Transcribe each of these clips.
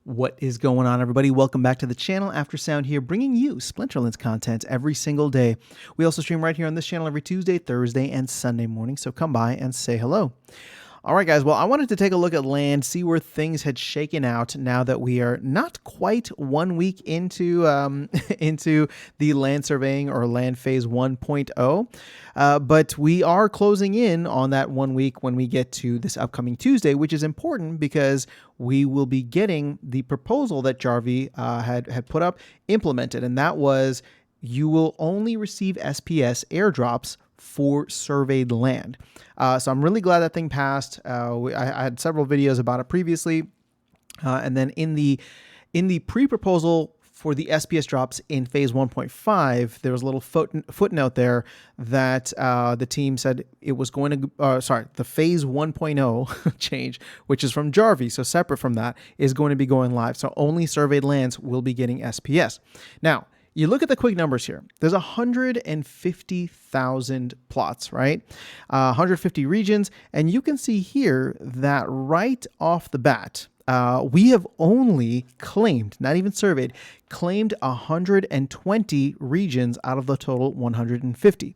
What is going on, everybody? Welcome back to the channel. After Sound here, bringing you Splinterlands content every single day. We also stream right here on this channel every Tuesday, Thursday, and Sunday morning, so come by and say hello. All right, guys. Well, I wanted to take a look at land, see where things had shaken out now that we are not quite 1 week into into the land surveying or land phase 1.0, but we are closing in on that 1 week when we get to this upcoming Tuesday, which is important because we will be getting the proposal that Jarvie had put up implemented, and that was you will only receive SPS airdrops for surveyed land. So I'm really glad that thing passed. I had several videos about it previously. And then in the pre-proposal for the SPS drops in phase 1.5, there was a little footnote there that the team said it was going to, the phase 1.0 change, which is from Jarvie, so separate from that, is going to be going live. So only surveyed lands will be getting SPS. Now, you look at the quick numbers here. There's 150,000 plots, right? 150 regions. And you can see here that right off the bat, we have only claimed, not even surveyed, claimed 120 regions out of the total 150.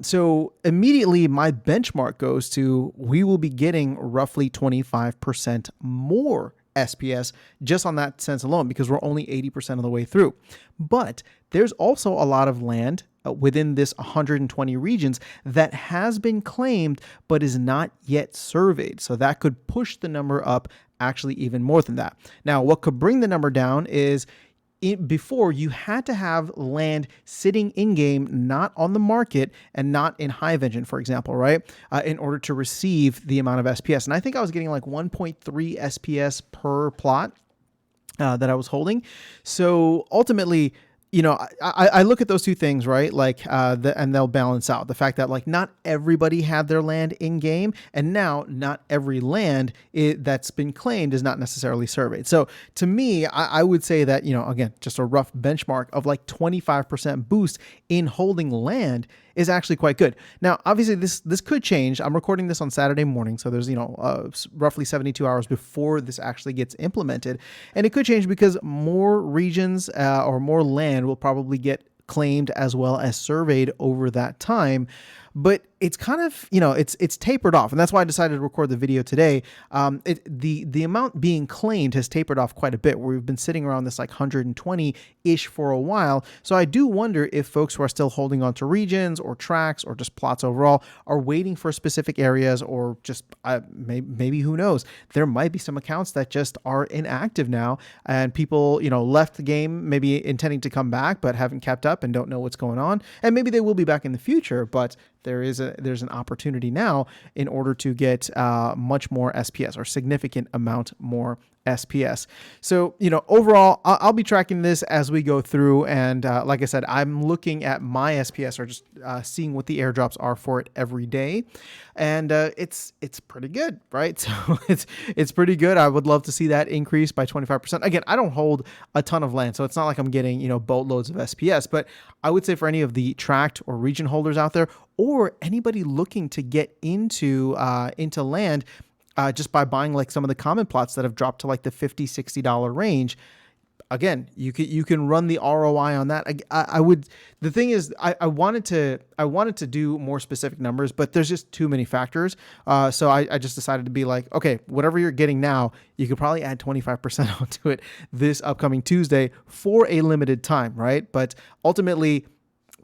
So immediately my benchmark goes to we will be getting roughly 25% more SPS just on that sense alone because we're only 80% of the way through. But there's also a lot of land within this 120 regions that has been claimed but is not yet surveyed. So that could push the number up actually even more than that. Now, what could bring the number down is before you had to have land sitting in game, not on the market and not in Hive Engine, for example, right? In order to receive the amount of SPS. And I think I was getting like 1.3 SPS per plot that I was holding. So ultimately, you know, I look at those two things, right? Like, and they'll balance out the fact that like not everybody had their land in game, and now not every land that's been claimed is not necessarily surveyed. So to me, I would say that, you know, again, just a rough benchmark of like 25% boost in holding land is actually quite good. Now, obviously this could change. I'm recording this on Saturday morning, so there's, you know, roughly 72 hours before this actually gets implemented, and it could change because more regions or more land will probably get claimed as well as surveyed over that time. But it's kind of, you know, it's tapered off, and that's why I decided to record the video today. The amount being claimed has tapered off quite a bit. We've been sitting around this like 120-ish for a while. So I do wonder if folks who are still holding on to regions or tracks or just plots overall are waiting for specific areas, or just maybe who knows, there might be some accounts that just are inactive now, and people, you know, left the game maybe intending to come back but haven't kept up and don't know what's going on, and maybe they will be back in the future, but there's an opportunity now in order to get much more SPS, or significant amount more SPS. So, you know, overall, I'll be tracking this as we go through. And like I said, I'm looking at my SPS, or just seeing what the airdrops are for it every day. And it's pretty good, right? So it's pretty good. I would love to see that increase by 25%. Again, I don't hold a ton of land, so it's not like I'm getting, you know, boatloads of SPS, but I would say for any of the tracked or region holders out there, or anybody looking to get into land, just by buying like some of the common plots that have dropped to like the $50, $60 range. Again, you can run the ROI on that. I would. The thing is, I wanted to do more specific numbers, but there's just too many factors. So I just decided to be like, okay, whatever you're getting now, you could probably add 25% onto it this upcoming Tuesday for a limited time, right? But ultimately,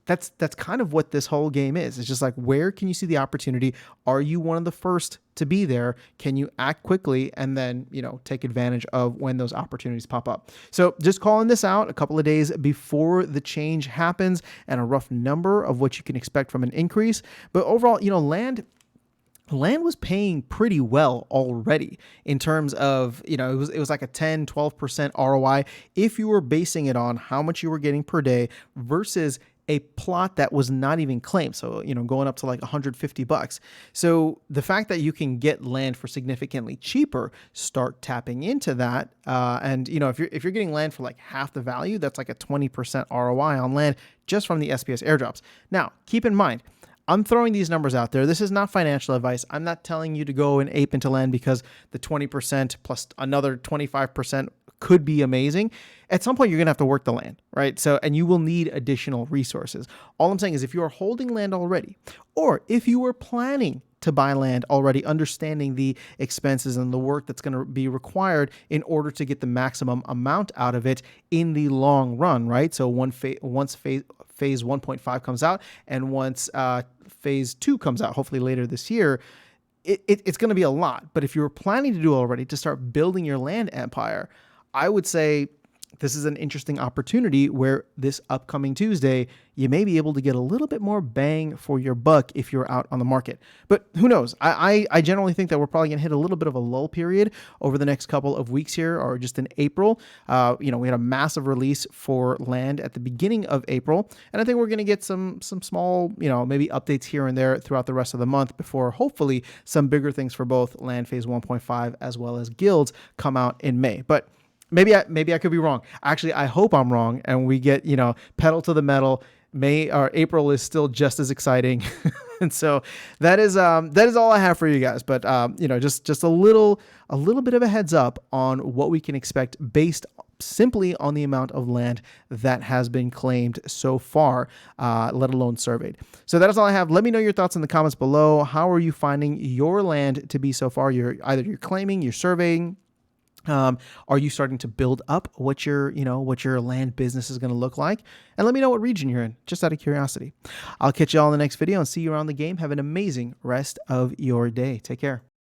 that's kind of what this whole game is. It's just like, where can you see the opportunity? Are you one of the first to be there? Can you act quickly and then, you know, take advantage of when those opportunities pop up? So just calling this out a couple of days before the change happens, and a rough number of what you can expect from an increase. But overall, you know, land was paying pretty well already in terms of, you know, it was like a 10, 12% ROI if you were basing it on how much you were getting per day versus a plot that was not even claimed. So, you know, going up to like $150. So the fact that you can get land for significantly cheaper, start tapping into that. And, you know, if you're getting land for like half the value, that's like a 20% ROI on land just from the SPS airdrops. Now, keep in mind, I'm throwing these numbers out there. This is not financial advice. I'm not telling you to go and ape into land because the 20% plus another 25% could be amazing. At some point, you're going to have to work the land, right? So, and you will need additional resources. All I'm saying is if you are holding land already, or if you were planning to buy land already, understanding the expenses and the work that's going to be required in order to get the maximum amount out of it in the long run, right? So once phase 1.5 comes out and once phase 2 comes out, hopefully later this year, it's going to be a lot. But if you were planning to do already to start building your land empire, I would say this is an interesting opportunity where this upcoming Tuesday, you may be able to get a little bit more bang for your buck if you're out on the market. But who knows? I generally think that we're probably going to hit a little bit of a lull period over the next couple of weeks here, or just in April. We had a massive release for land at the beginning of April, and I think we're going to get some small, maybe updates here and there throughout the rest of the month before hopefully some bigger things for both land phase 1.5 as well as guilds come out in May. But maybe I could be wrong. Actually, I hope I'm wrong, and we get pedal to the metal. May or April is still just as exciting, and so that is all I have for you guys. But just a little bit of a heads up on what we can expect based simply on the amount of land that has been claimed so far, let alone surveyed. So that is all I have. Let me know your thoughts in the comments below. How are you finding your land to be so far? You're claiming, you're surveying. Are you starting to build up what your land business is going to look like? And let me know what region you're in, just out of curiosity. I'll catch you all in the next video and see you around the game. Have an amazing rest of your day. Take care.